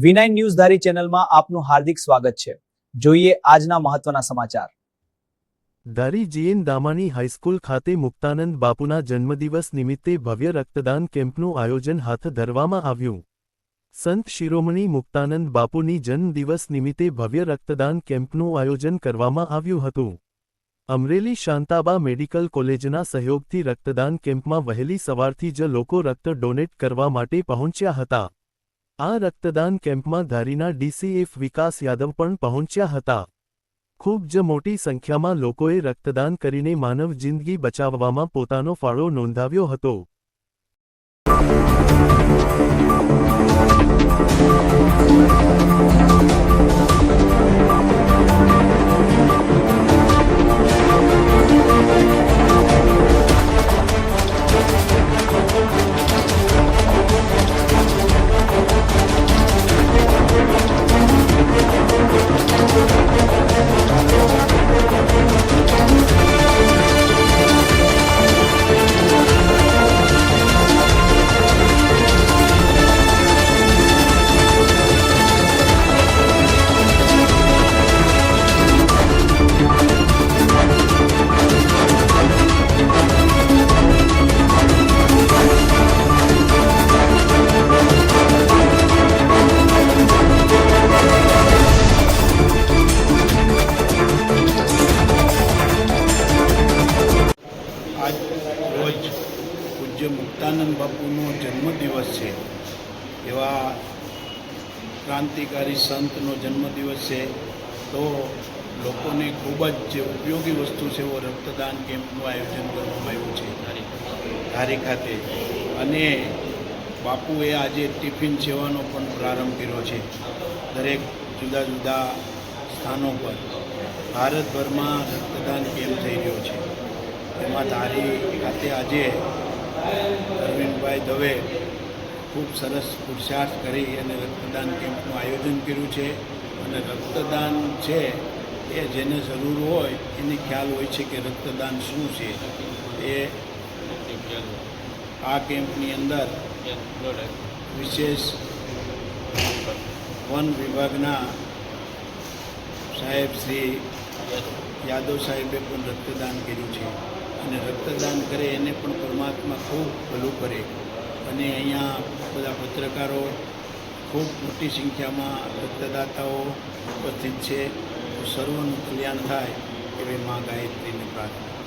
V9 news ધારી ચેનલમાં આપનું હાર્દિક સ્વાગત છે। જોઈએ આજના મહત્વના સમાચાર। ધારી જીએન દામાણી હાઈસ્કૂલ ખાતે મુક્તાનંદ બાપુના જન્મદિવસ નિમિત્તે ભવ્ય રક્તદાન કેમ્પનું આયોજન હાથ ધરવામાં આવ્યું। સંત શિરોમણી મુક્તાનંદ બાપુની જન્મદિવસ નિમિત્તે ભવ્ય રક્તદાન કેમ્પનું આયોજન કરવામાં આવ્યું હતું। અમરેલી શાંતાબા મેડિકલ કોલેજના સહયોગથી રક્તદાન કેમ્પમાં વહેલી સવારથી જ લોકો રક્ત ડોનેટ કરવા માટે પહોંચ્યા હતા। આ રક્તદાન કેમ્પમાં ધારીના ડીસીએફ વિકાસ યાદવ પણ પહોંચ્યા હતા। ખૂબ જ મોટી સંખ્યામાં લોકોએ રક્તદાન કરીને માનવ જિંદગી બચાવવામાં પોતાનો ફાળો નોંધાવ્યો હતો। રોજ પૂજ્ય મુક્તાનંદ બાપુનો જન્મદિવસ છે। એવા ક્રાંતિકારી સંતનો જન્મદિવસ છે, તો લોકોને ખૂબ જ જે ઉપયોગી વસ્તુ છે એવો રક્તદાન કેમ્પનું આયોજન કરવામાં આવ્યું છે ધારી ખાતે। અને બાપુએ આજે ટિફિન સેવાનો પણ પ્રારંભ કર્યો છે। દરેક જુદા જુદા સ્થાનો પર ભારતભરમાં રક્તદાન કેમ્પ થઈ રહ્યો છે। એમાં ધારી ખાતે આજે અરવિંદભાઈ દવે ખૂબ સરસ પુરુષાર્થ કરી અને રક્તદાન કેમ્પનું આયોજન કર્યું છે। અને રક્તદાન છે એ જેને જરૂર હોય એને ખ્યાલ હોય છે કે રક્તદાન શું છે। એ આ કેમ્પની અંદર વિશેષ વન વિભાગના સાહેબ શ્રી યાદવ સાહેબે પણ રક્તદાન કર્યું છે। અને રક્તદાન કરે એને પણ પરમાત્મા ખૂબ ભલું કરે। અને અહીંયા બધા પત્રકારો ખૂબ મોટી સંખ્યામાં રક્તદાતાઓ ઉપસ્થિત છે। તો સર્વનું કલ્યાણ થાય એવી મા ગાયત્રીની પ્રાર્થના।